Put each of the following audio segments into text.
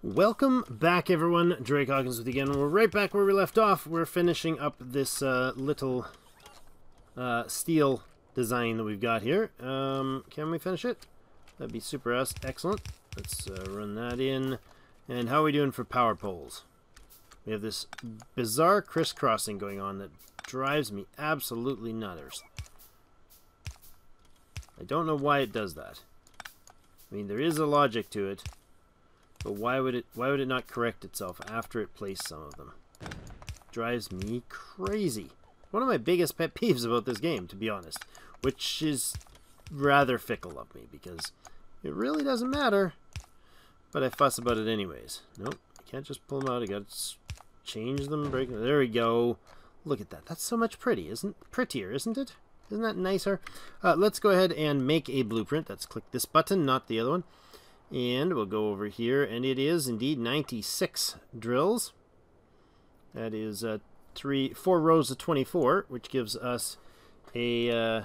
Welcome back, everyone. Drake Hawkins with you again. We're right back where we left off. We're finishing up this little steel design that we've got here. Can we finish it? That'd be super excellent. Let's run that in. And how are we doing for power poles? We have this bizarre crisscrossing going on that drives me absolutely nutters. I don't know why it does that. I mean, there is a logic to it. But why would it not correct itself after it placed some of them? Drives me crazy. One of my biggest pet peeves about this game, to be honest, which is rather fickle of me because it really doesn't matter, but I fuss about it anyways. Nope, I can't just pull them out. I got to change them, break them. There we go. Look at that. That's so much prettier, isn't it? Isn't that nicer? Let's go ahead and make a blueprint. Let's click this button, not the other one. And we'll go over here, and it is indeed 96 drills. That is 4 rows of 24, which gives us a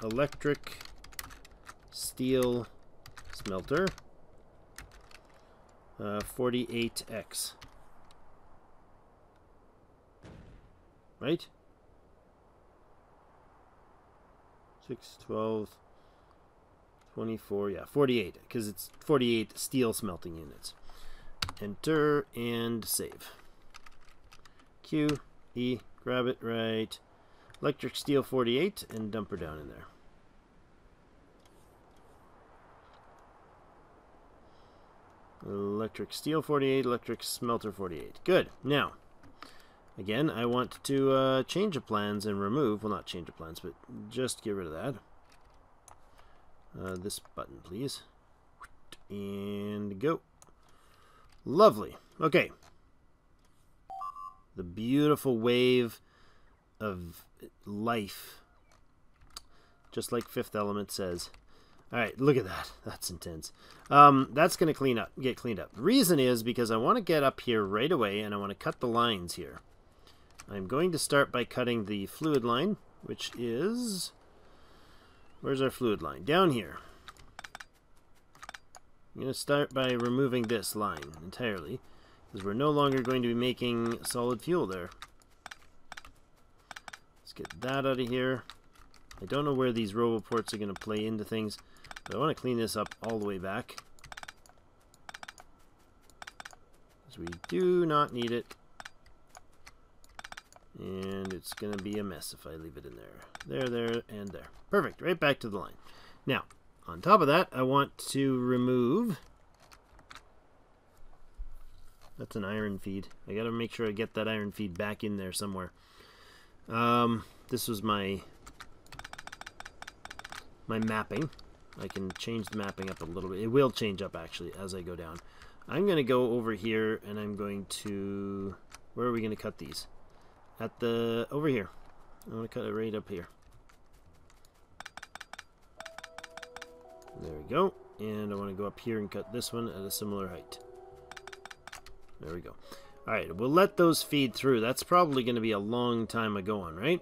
electric steel smelter, 48x. Right? 6, 12, 24, yeah, 48, because it's 48 steel smelting units. Enter and save. Q, E, grab it right. Electric steel 48, and dump her down in there. Electric steel 48, electric smelter 48. Good. Now, again, I want to change the plans and remove, well, not change the plans, but just get rid of that. This button, please. And go. Lovely. Okay. The beautiful wave of life. Just like Fifth Element says. Alright, look at that. That's intense. That's going to get cleaned up. The reason is because I want to get up here right away, and I want to cut the lines here. I'm going to start by cutting the fluid line, which is... Where's our fluid line? Down here. I'm going to start by removing this line entirely, because we're no longer going to be making solid fuel there. Let's get that out of here. I don't know where these roboports are going to play into things, but I want to clean this up all the way back, because we do not need it. And it's going to be a mess if I leave it in there. There, and there. Perfect. Right back to the line. Now, on top of that, I want to remove... That's an iron feed. I got to make sure I get that iron feed back in there somewhere. This was my mapping. I can change the mapping up a little bit. It will change up, actually, as I go down. I'm going to go over here, and I'm going to... Where are we going to cut these? Over here. I want to cut it right up here. There we go. And I want to go up here and cut this one at a similar height. There we go. Alright, we'll let those feed through. That's probably going to be a long time ago on, right?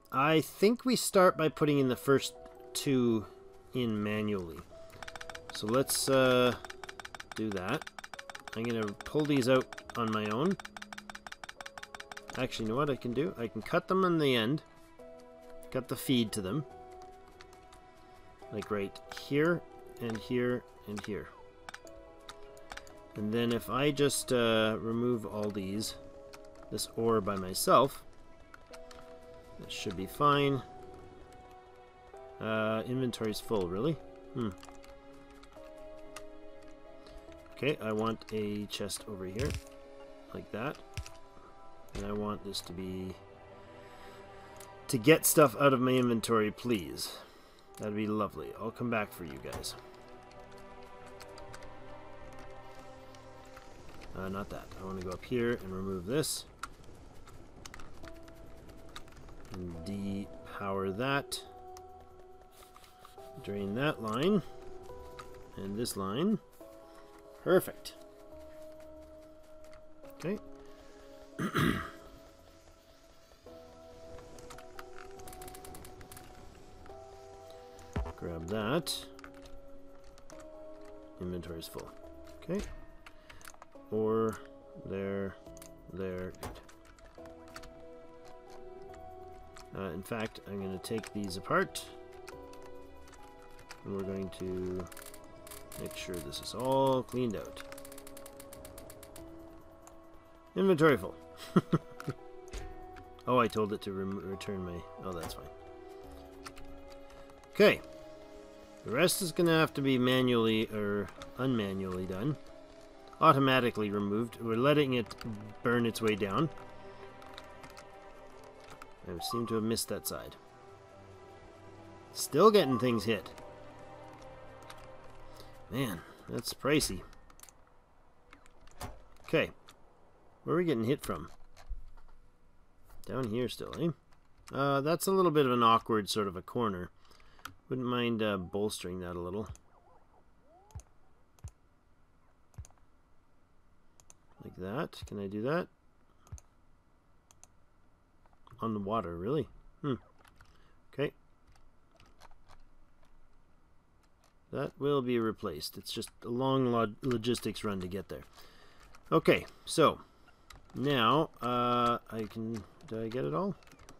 I think we start by putting in the first 2 in manually. So let's do that. I'm going to pull these out on my own. Actually, you know what I can do? I can cut them in the end. Cut the feed to them. Like right here, and here, and here. And then if I just remove all this ore by myself, that should be fine. Inventory's full, really? Okay, I want a chest over here, like that. And I want this to be... To get stuff out of my inventory, please. That'd be lovely. I'll come back for you guys. Not that. I want to go up here and remove this. And depower that. Drain that line. And this line. Perfect. Okay. Grab that. inventory's full. Okay. Or there. Good. In fact, I'm going to take these apart. And we're going to make sure this is all cleaned out. Inventory full. Oh, I told it to return my... Oh, that's fine. Okay. The rest is going to have to be manually or unmanually done. Automatically removed. We're letting it burn its way down. I seem to have missed that side. Still getting things hit. Man, that's pricey. Okay. Where are we getting hit from? Down here still, eh? That's a little bit of an awkward sort of a corner. Wouldn't mind bolstering that a little. Like that. Can I do that? On the water, really? Okay. That will be replaced. It's just a long logistics run to get there. Okay, so now I can... Did I get it all?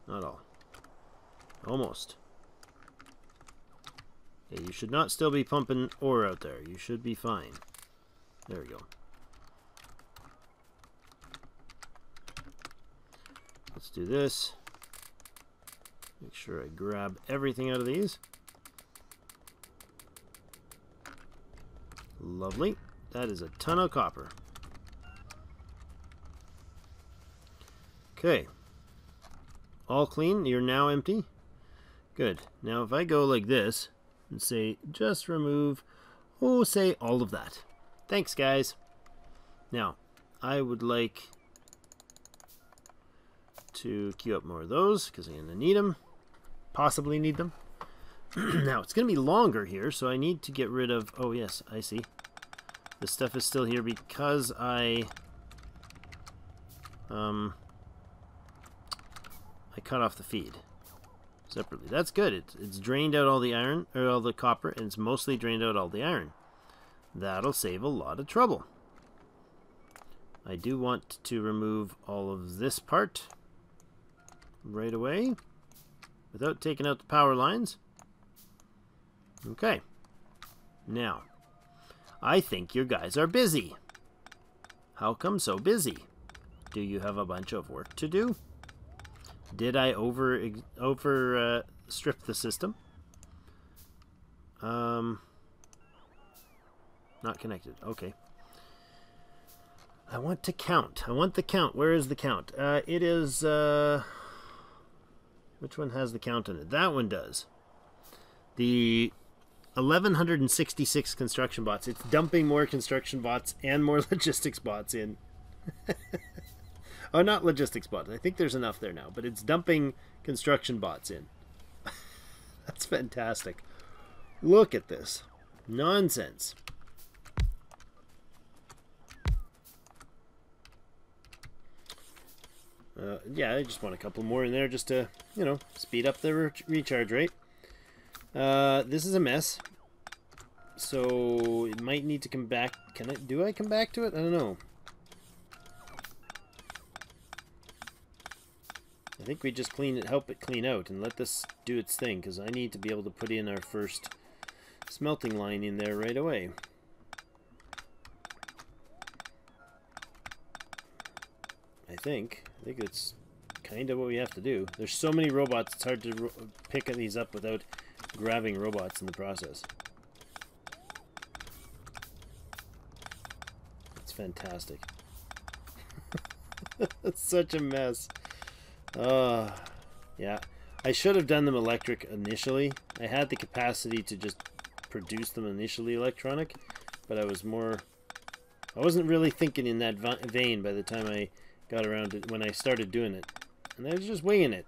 Not all. Almost. Okay, you should not still be pumping ore out there. You should be fine. There we go. Let's do this. Make sure I grab everything out of these. Lovely. That is a ton of copper. Okay. All clean. You're now empty. Good. Now if I go like this and say just remove, oh, say all of that. Thanks, guys. Now, I would like to queue up more of those because I'm going to need them. Possibly need them. Now, it's going to be longer here, so I need to get rid of... Oh, yes, I see. This stuff is still here because I cut off the feed separately. That's good. It's drained out all the iron, or all the copper, and it's mostly drained out all the iron. That'll save a lot of trouble. I do want to remove all of this part right away without taking out the power lines. Okay. Now, I think you guys are busy. How come so busy? Do you have a bunch of work to do? Did I strip the system? Not connected. Okay. I want to count. I want the count. Where is the count? It is... which one has the count in it? That one does. The 1166 construction bots. It's dumping more construction bots and more logistics bots in. Oh, not logistics bots. I think there's enough there now, but it's dumping construction bots in. That's fantastic. Look at this. Nonsense. Yeah, I just want a couple more in there just to, you know, speed up the recharge rate. This is a mess. So it might need to come back. Do I come back to it? I don't know. I think we just help it clean out and let this do its thing, because I need to be able to put in our first smelting line in there right away. I think it's kind of what we have to do. There's so many robots, it's hard to pick these up without grabbing robots in the process. It's fantastic. It's such a mess. Yeah. I should have done them electric initially. I had the capacity to just produce them initially electronic, but I wasn't really thinking in that vein by the time I got around to when I started doing it. And I was just winging it.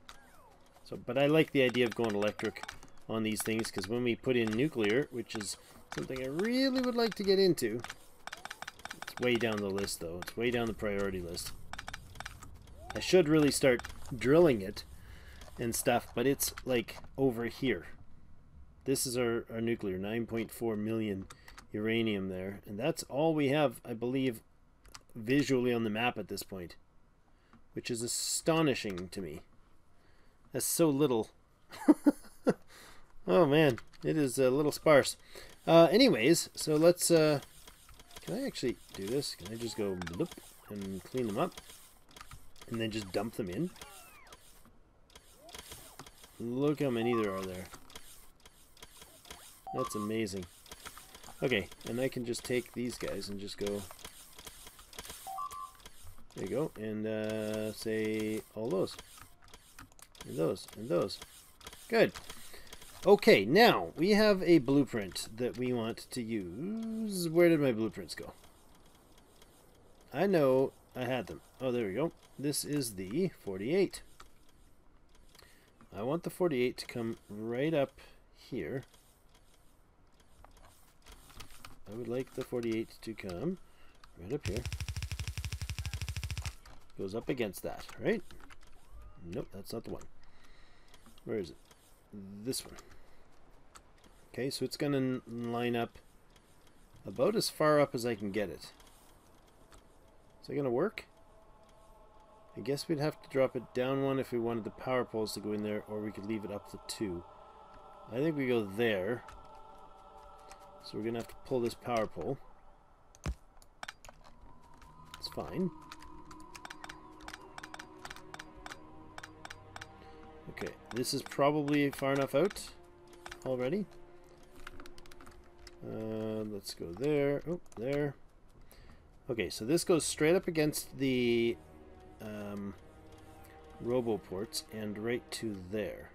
So, but I like the idea of going electric on these things, because when we put in nuclear, which is something I really would like to get into, it's way down the list though. It's way down the priority list. I should really start drilling it and stuff, but it's like over here. This is our nuclear, 9.4 million uranium there. And that's all we have, I believe, visually on the map at this point. Which is astonishing to me. That's so little. Oh man, it is a little sparse. Anyways, so let's... can I actually do this? Can I just go bloop and clean them up? And then just dump them in? Look how many there are there. That's amazing. Okay, and I can just take these guys and just go... There you go, and say all those. And those, and those. Good. Okay, now we have a blueprint that we want to use. Where did my blueprints go? I know I had them. Oh, there we go. This is the 48. I want the 48 to come right up here. I would like the 48 to come right up here. Goes up against that, right? Nope, that's not the one. Where is it? This one. Okay, so it's going to line up about as far up as I can get it. Is that going to work? I guess we'd have to drop it down one if we wanted the power poles to go in there, or we could leave it up to 2. I think we go there. So we're going to have to pull this power pole. It's fine. Okay, this is probably far enough out already. Let's go there. Oh, there. Okay, so this goes straight up against the robo ports and right to there.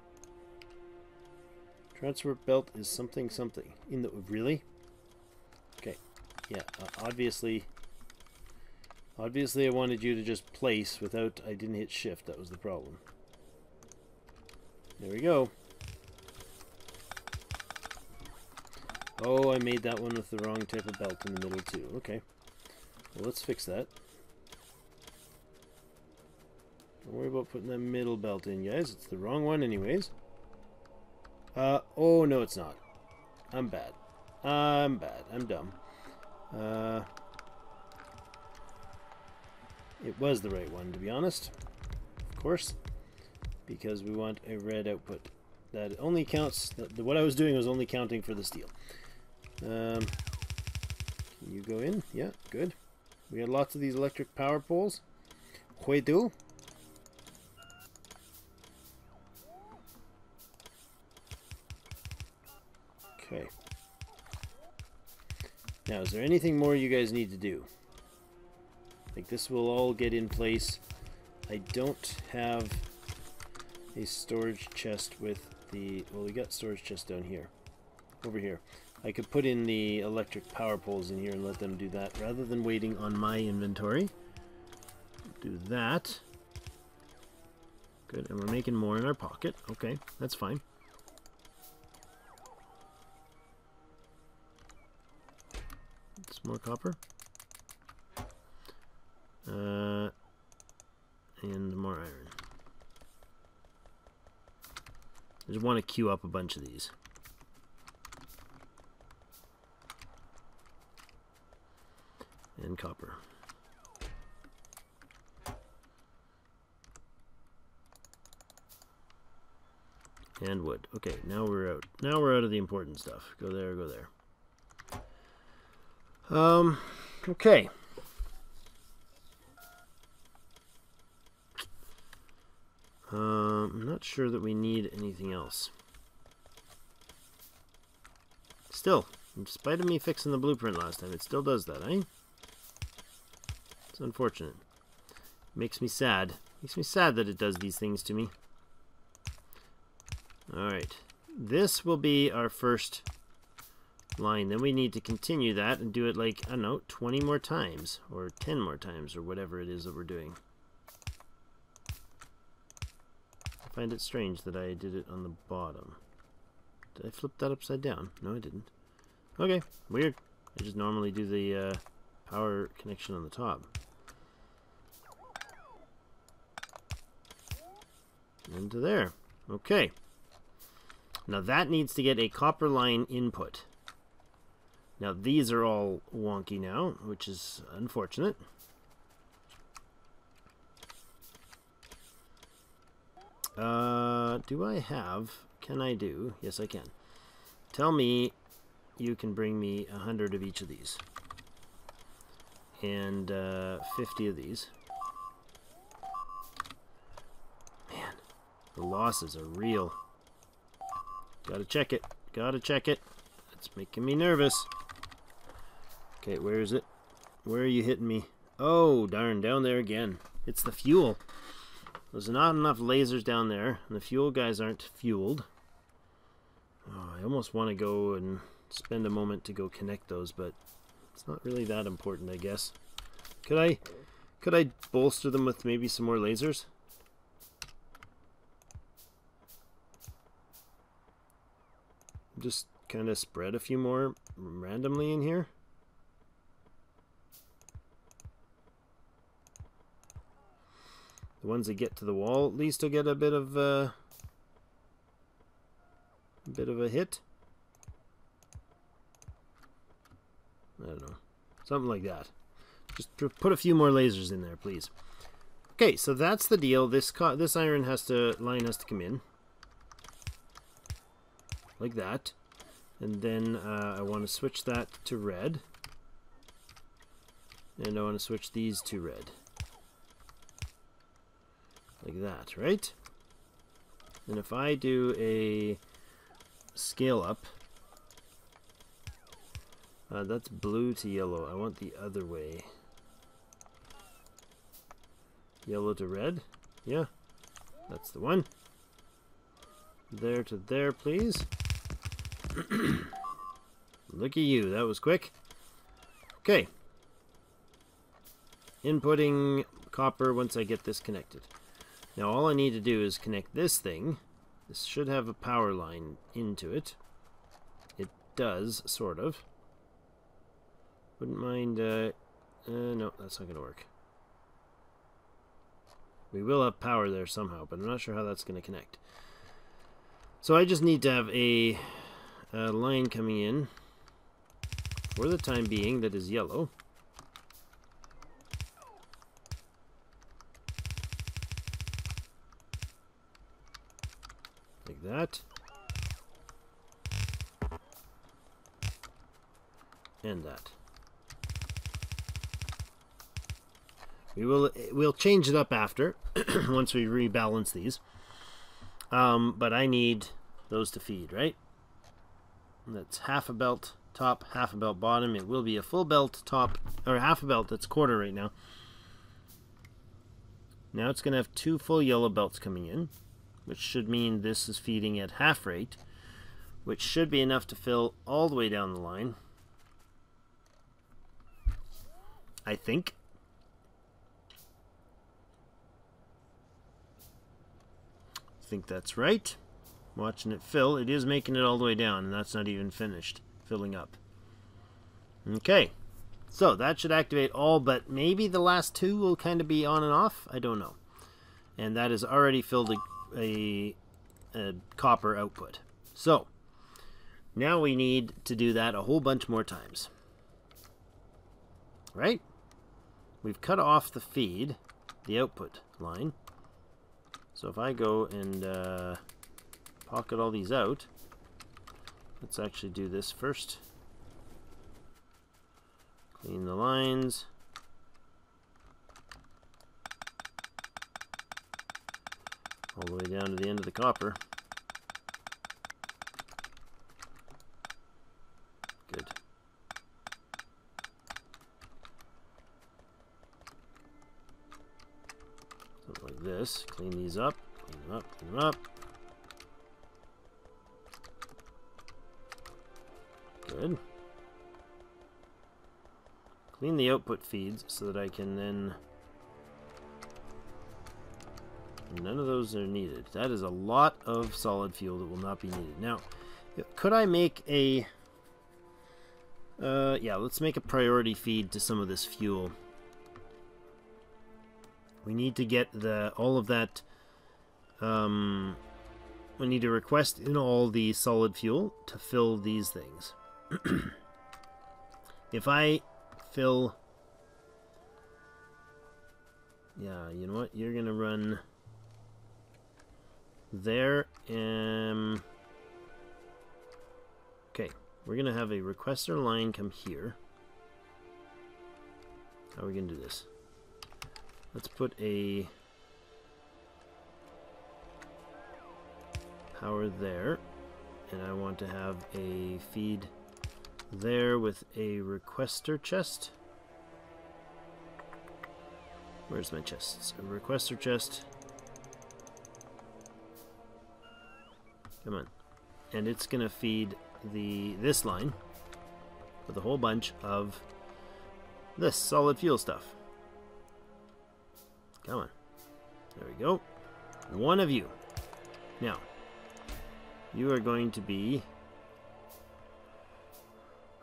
Transfer belt is something something. In the really? Okay. Yeah, obviously I wanted you to just place without I didn't hit shift. That was the problem. There we go. Oh, I made that one with the wrong type of belt in the middle too. Okay. Well, let's fix that. Don't worry about putting that middle belt in, guys. It's the wrong one anyways. Oh, no, it's not. I'm bad. I'm bad. I'm dumb. It was the right one, to be honest. Of course. Because we want a red output. That only counts... what I was doing was only counting for the steel. Can you go in? Yeah, good. We had lots of these electric power poles. We do. Okay. Now, is there anything more you guys need to do? Like, this will all get in place. I don't have a storage chest with the... Well, we got storage chest down here. Over here. I could put in the electric power poles in here and let them do that rather than waiting on my inventory. Do that. Good, and we're making more in our pocket. Okay, that's fine. Some more copper. And more iron. I just want to queue up a bunch of these. And copper. And wood. Okay, now we're out. Now we're out of the important stuff. Go there, go there. Okay. I'm not sure that we need anything else. Still, in spite of me fixing the blueprint last time, it still does that, eh? It's unfortunate. Makes me sad. Makes me sad that it does these things to me. Alright. This will be our first line. Then we need to continue that and do it like, I don't know, 20 more times. Or 10 more times, or whatever it is that we're doing. I find it strange that I did it on the bottom. Did I flip that upside down? No, I didn't. Okay, weird. I just normally do the power connection on the top. Into there. Okay. Now that needs to get a copper line input. Now these are all wonky now, which is unfortunate. Do I have... Can I do? Yes, I can. Tell me you can bring me 100 of each of these. And 50 of these. Man, the losses are real. Gotta check it. Gotta check it. It's making me nervous. Okay, where is it? Where are you hitting me? Oh, darn, down there again. It's the fuel. There's not enough lasers down there, and the fuel guys aren't fueled. Oh, I almost want to go and spend a moment to go connect those, but it's not really that important, I guess. Could I bolster them with maybe some more lasers? Just kind of spread a few more randomly in here. The ones that get to the wall at least will get a bit of a hit. I don't know. Something like that. Just put a few more lasers in there, please. Okay, so that's the deal. This iron line has to come in. Like that. And then I want to switch that to red. And I want to switch these to red. Like that, right? And if I do a scale up, that's blue to yellow. I want the other way. Yellow to red. Yeah, that's the one. There to there, please. Look at you, that was quick. Okay. Inputting copper once I get this connected. Now all I need to do is connect this thing. This should have a power line into it. It does, sort of. Wouldn't mind, no, that's not going to work. We will have power there somehow, but I'm not sure how that's going to connect. So I just need to have a line coming in for the time being that is yellow. Like that. And that. We'll change it up after once we rebalance these. But I need those to feed, right? That's half a belt top, half a belt bottom. It will be a full belt top, or half a belt that's quarter right now. Now it's going to have 2 full yellow belts coming in, which should mean this is feeding at half rate, which should be enough to fill all the way down the line. I think. I think that's right. Watching it fill. It is making it all the way down, and that's not even finished filling up. Okay. So that should activate all, but maybe the last 2 will kind of be on and off. I don't know. And that has already filled a copper output. So now we need to do that a whole bunch more times. Right? We've cut off the feed, the output line. So if I go and pocket all these out, let's actually do this first. Clean the lines. All the way down to the end of the copper. Good. Something like this. Clean these up. Clean them up. Clean them up. Good. Clean the output feeds so that I can then... None of those are needed. That is a lot of solid fuel that will not be needed. Now, could I make a... yeah, let's make a priority feed to some of this fuel. We need to get all of that... we need to request in all the solid fuel to fill these things. if I fill... Yeah, you know what? You're going to run there. Okay, we're going to have a requester line come here. How are we going to do this? Let's put a power there. And I want to have a feed there with a requester chest. Where's my chests? A requester chest. Come on. And it's gonna feed this line with a whole bunch of this solid fuel stuff. Come on. There we go. One of you. Now, you are going to be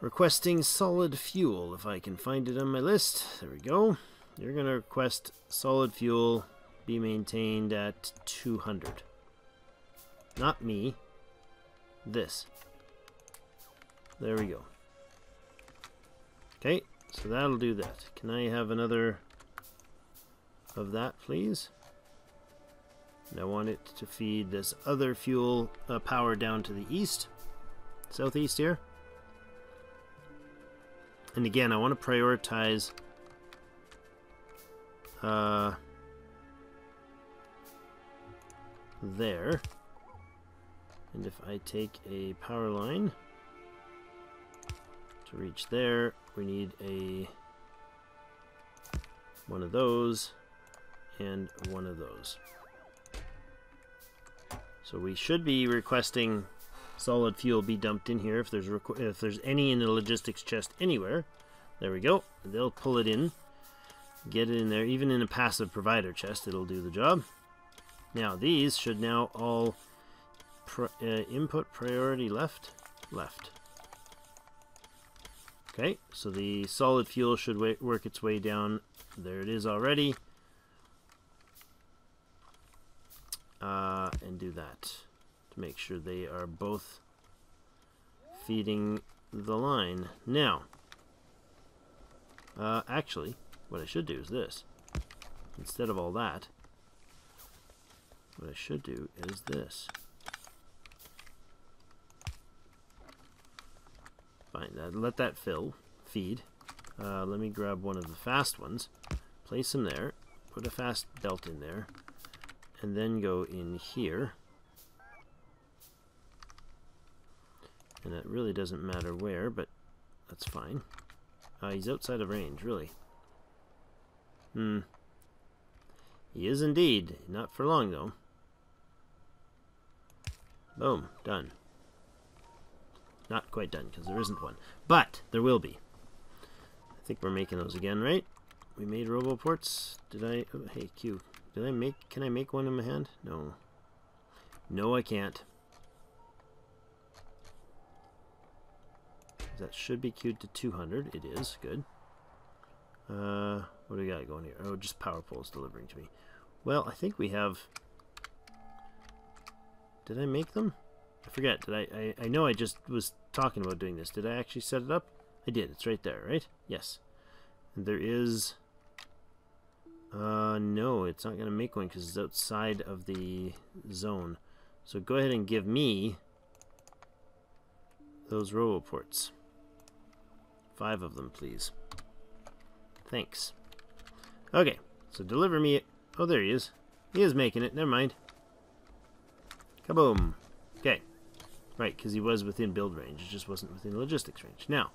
requesting solid fuel, if I can find it on my list. There we go. You're going to request solid fuel be maintained at 200. Not me. This. There we go. Okay, so that'll do that. Can I have another of that, please? And I want it to feed this other fuel power down to the east. Southeast here. And again, I want to prioritize there. And if I take a power line to reach there, we need one of those and one of those. So we should be requesting solid fuel be dumped in here if there's any in the logistics chest anywhere. There we go. They'll pull it in. Get it in there. Even in a passive provider chest, it'll do the job. Now, these should now all input priority left. Okay, so the solid fuel should work its way down. There it is already. And do that to make sure they are both feeding the line. Now, actually, what I should do is this. Instead of all that, what I should do is this. Fine, let that feed. Let me grab one of the fast ones, place them there, put a fast belt in there, and then go in here. And that really doesn't matter where, but that's fine. He's outside of range, really. He is indeed. Not for long, though. Boom. Done. Not quite done, because there isn't one. But there will be. I think we're making those again, right? We made roboports. Did I... Oh, hey, Q. Did I make... Can I make one in my hand? No. No, I can't. That should be queued to 200. It is. Good. What do we got going here? Oh, just power poles delivering to me. Well, I think we have... Did I make them? I forget. Did I know I just was talking about doing this. Did I actually set it up? I did. It's right there, right? Yes. And there is... no, it's not going to make one because it's outside of the zone. So go ahead and give me those roboports. 5 of them, please. Thanks. Okay, so deliver me... Oh, there he is. He is making it. Never mind. Kaboom. Okay. Right, because he was within build range. It just wasn't within logistics range. Now,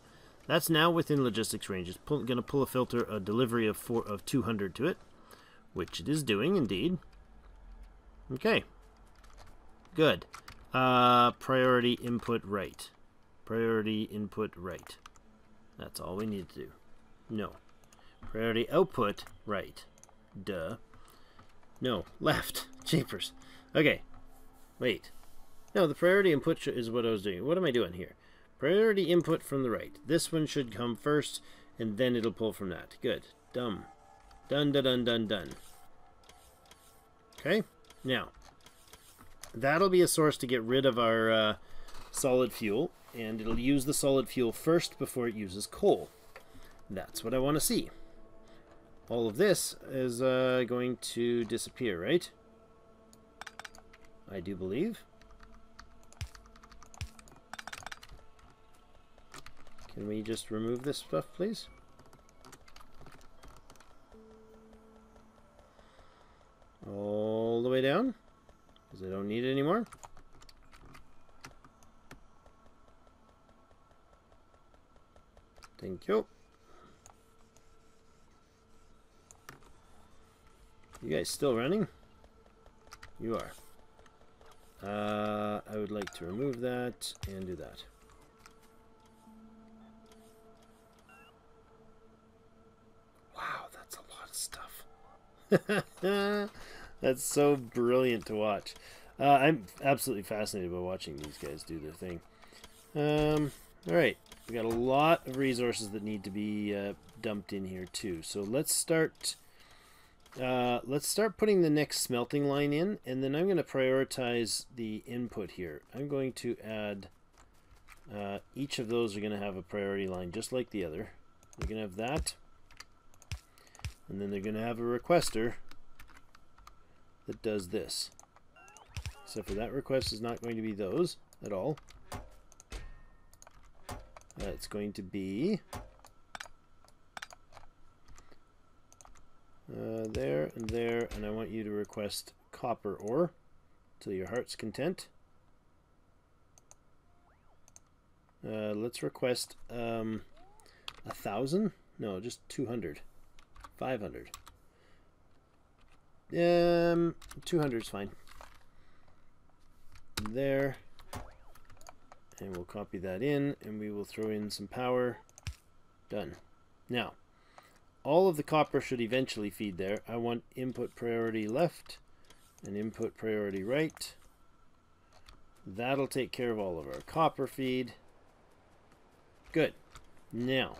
that's now within logistics range. It's going to pull a filter, a delivery of 200 to it, which it is doing, indeed. Okay. Good. Priority input right. Priority input right. That's all we need to do. No. Priority output right. Duh. No. Left. Jeepers. Okay. Wait. No, the priority input is what I was doing. What am I doing here? Priority input from the right. This one should come first, and then it'll pull from that. Good. Done. Done, done, done, done, done. Okay. Now, that'll be a source to get rid of our solid fuel, and it'll use the solid fuel first before it uses coal. That's what I want to see. All of this is going to disappear, right? I do believe. Can we just remove this stuff, please? All the way down, because I don't need it anymore. Thank you. You guys still running? You are. I would like to remove that and do that. Wow, that's a lot of stuff. That's so brilliant to watch. I'm absolutely fascinated by watching these guys do their thing. Alright, we got a lot of resources that need to be dumped in here too. So let's start putting the next smelting line in, and then I'm going to prioritize the input here. I'm going to add each of those are going to have a priority line just like the other. They're going to have that, and then they're going to have a requester that does this. Except for that request is not going to be those at all. It's going to be there and there, and I want you to request copper ore till your heart's content. Let's request 1,000. No, just 200. 500. 200 is fine. There. And we'll copy that in, and we will throw in some power. Done. Now, all of the copper should eventually feed there. I want input priority left and input priority right. That'll take care of all of our copper feed. Good. Now,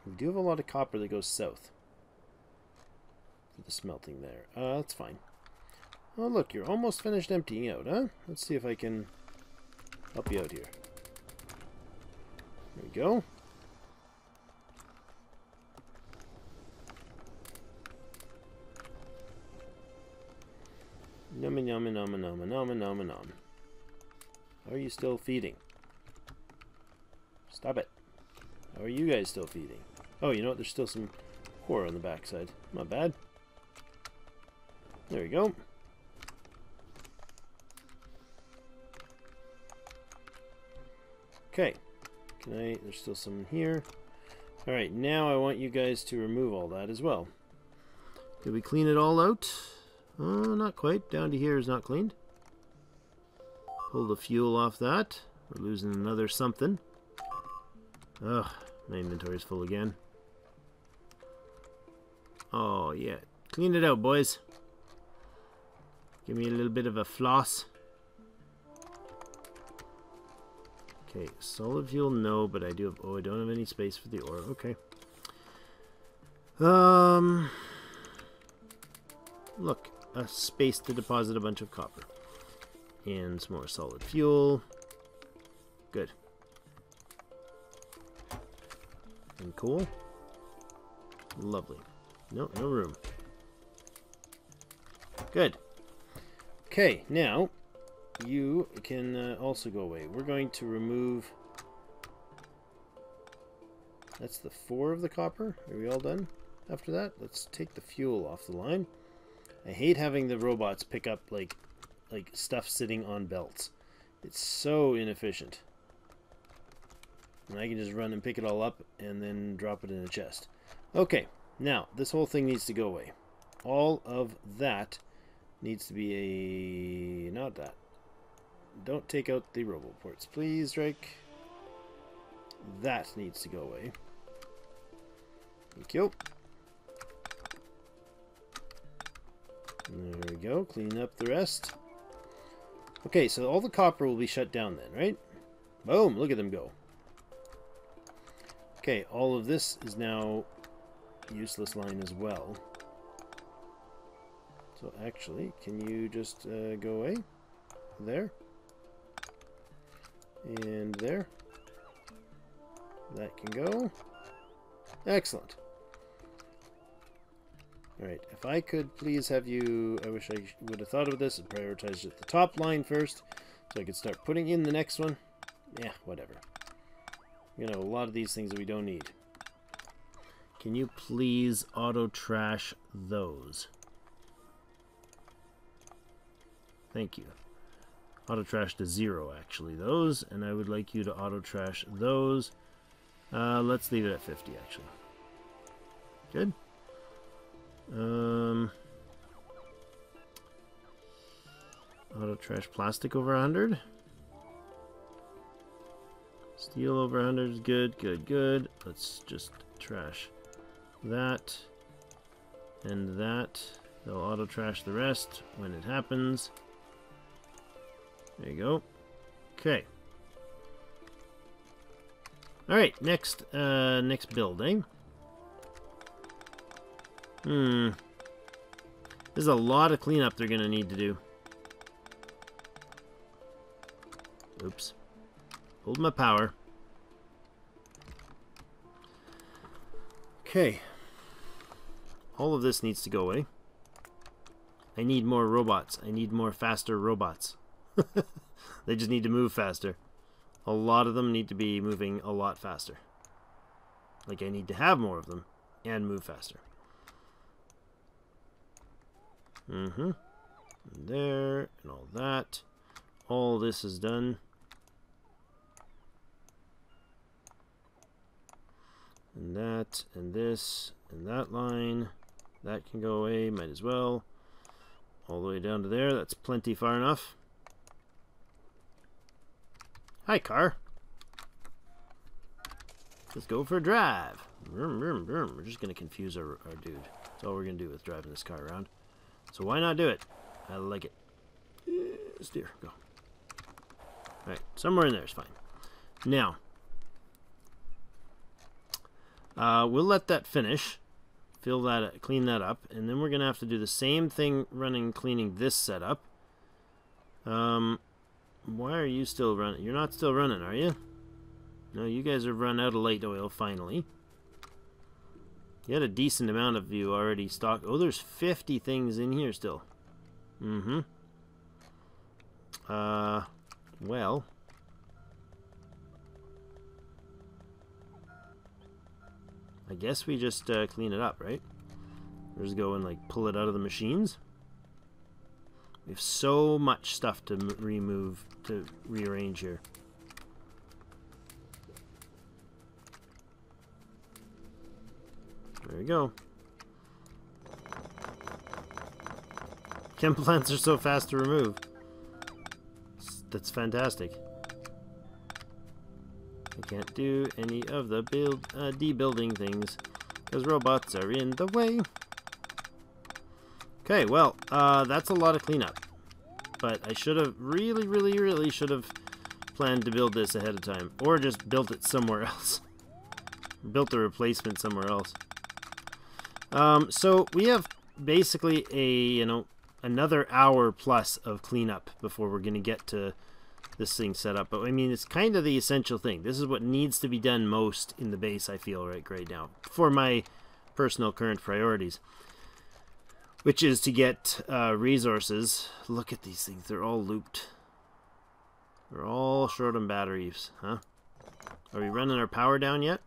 we do have a lot of copper that goes south for the smelting there. That's fine. Oh, look, you're almost finished emptying out, huh? Let's see if I can help you out here. There we go. Nom nom nom nom nom nom nom nom. Are you still feeding? Stop it. How are you guys still feeding? Oh, you know what? There's still some ore on the backside. Not bad. There we go. Okay. There's still some here. Alright, now I want you guys to remove all that as well. Did we clean it all out? Oh, not quite. Down to here is not cleaned. Pull the fuel off that. We're losing another something. Ugh, my inventory's full again. Oh, yeah. Clean it out, boys. Give me a little bit of a floss. Okay, solid fuel, no, but I do have... Oh, I don't have any space for the ore. Okay. Look, a space to deposit a bunch of copper. And some more solid fuel. Good. And coal. Lovely. No room. Good. Okay, now... You can also go away. We're going to remove... That's the 4 of the copper. Are we all done after that? Let's take the fuel off the line. I hate having the robots pick up like stuff sitting on belts. It's so inefficient. And I can just run and pick it all up and then drop it in a chest. Okay, now this whole thing needs to go away. All of that needs to be a... Not that. Don't take out the roboports, please, Drake. That needs to go away. Thank you. There we go. Clean up the rest. Okay, so all the copper will be shut down then, right? Boom! Look at them go. Okay, all of this is now useless line as well. So actually, can you just go away? There. And there. That can go. Excellent. Alright, if I could please have you... I wish I would have thought of this and prioritized at the top line first, so I could start putting in the next one. Yeah, whatever. You know, a lot of these things that we don't need. Can you please auto-trash those? Thank you. Auto-trash to 0, actually, those. And I would like you to auto-trash those. Let's leave it at 50, actually. Good. Auto-trash plastic over 100. Steel over 100 is good, good, good. Let's just trash that and that. They'll auto-trash the rest when it happens. There you go. Okay. Alright, next building. There's a lot of cleanup they're gonna need to do. Oops. Hold my power. Okay. All of this needs to go away. I need more robots. I need more faster robots. They just need to move faster. A lot of them need to be moving a lot faster. Like, I need to have more of them and move faster. And there, and all that. All this is done. And that, and this, and that line. That can go away, might as well. All the way down to there, that's plenty far enough. Hi, car. Let's go for a drive. Vroom, vroom, vroom. We're just going to confuse our dude. That's all we're going to do with driving this car around. So why not do it? I like it. Steer, go. Alright, somewhere in there is fine. Now, we'll let that finish. Fill that, clean that up, and then we're going to have to do the same thing cleaning this setup. Why are you still running? You're not still running, are you? No, you guys have run out of light oil, finally. You had a decent amount of you already stocked. Oh, there's 50 things in here still. Well. I guess we just clean it up, right? We'll just go and, like, pull it out of the machines. We have so much stuff to remove, to rearrange here. There we go. Chem plants are so fast to remove. That's fantastic. I can't do any of the debuilding things because robots are in the way. Okay, well, that's a lot of cleanup. But I should have really should have planned to build this ahead of time, or just built it somewhere else. Built the replacement somewhere else. So we have basically another hour plus of cleanup before we're going to get to this thing set up. But I mean, it's kind of the essential thing. This is what needs to be done most in the base, I feel, right now, for my personal current priorities, which is to get resources. Look at these things. They're all looped. They're all short on batteries, huh? Are we running our power down yet?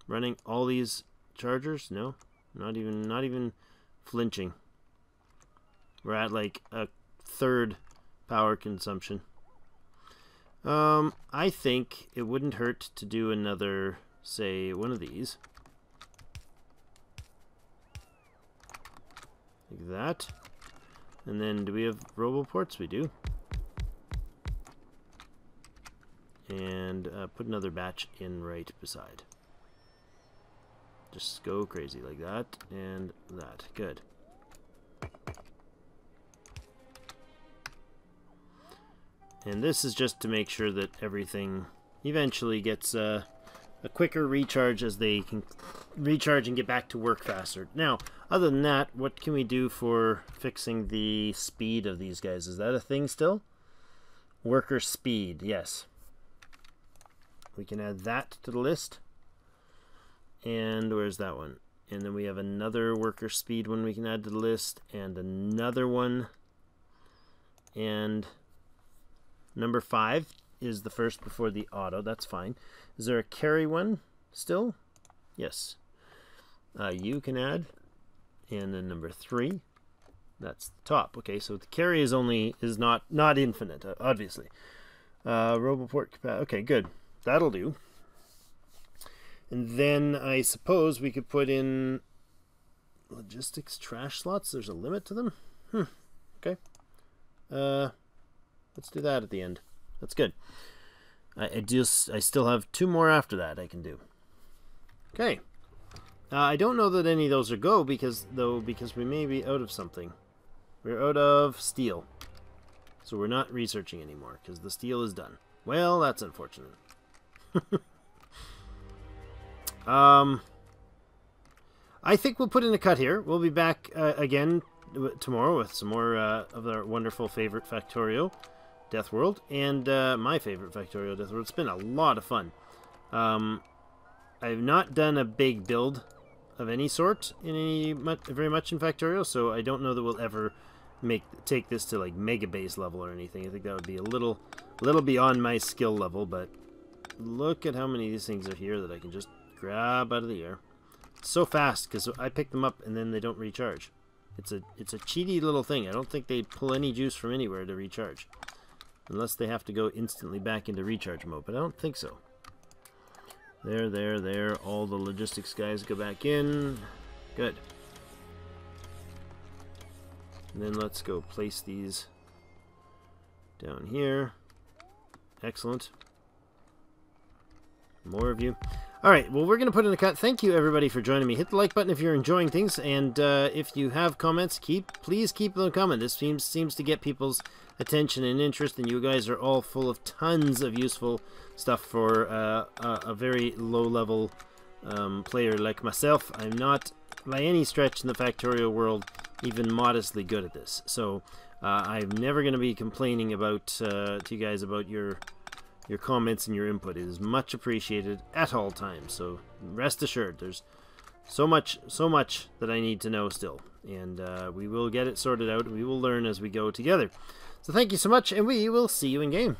Running all these chargers? No, not even flinching. We're at like a third power consumption. I think it wouldn't hurt to do another, say, one of these. Like that. And then do we have roboports? We do. And put another batch in right beside. Just go crazy like that and that. Good. And this is just to make sure that everything eventually gets a quicker recharge as they can recharge and get back to work faster. Now, other than that, what can we do for fixing the speed of these guys? Is that a thing still? Worker speed, yes. We can add that to the list. And where's that one? And then we have another worker speed one we can add to the list, and another one. And number 5 is the first before the auto. That's fine. Is there a carry one still? Yes. You can add. And then number 3. That's the top. Okay, so the carry is not infinite, obviously. Roboport capacity. Okay, good. That'll do. And then I suppose we could put in logistics trash slots. There's a limit to them. Okay. Let's do that at the end. That's good. I still have 2 more after that I can do. Okay. I don't know that any of those are go because we may be out of something. We're out of steel. So we're not researching anymore because the steel is done. Well, that's unfortunate. I think we'll put in a cut here. We'll be back again tomorrow with some more of our wonderful favorite Factorio Death World and my favorite Factorio Death World. It's been a lot of fun. I've not done a big build of any sort very much in Factorio, so I don't know that we'll ever take this to like mega base level or anything. I think that would be a little beyond my skill level, but look at how many of these things are here that I can just grab out of the air. It's so fast because I pick them up and then they don't recharge. It's a cheaty little thing. I don't think they pull any juice from anywhere to recharge, unless they have to go instantly back into recharge mode, but I don't think so. There. All the logistics guys go back in. Good. And then let's go place these down here. Excellent. More of you. Alright, well, we're going to put in a cut. Thank you, everybody, for joining me. Hit the like button if you're enjoying things, and if you have comments, please keep them coming. This seems to get people's attention and interest, and you guys are all full of tons of useful stuff for a very low-level player like myself. I'm not, by any stretch in the Factorio world, even modestly good at this. So I'm never going to be complaining about to you guys about your comments and your input. It is much appreciated at all times. So rest assured, there's so much that I need to know still, and we will get it sorted out. We will learn as we go together. So thank you so much, and we will see you in game.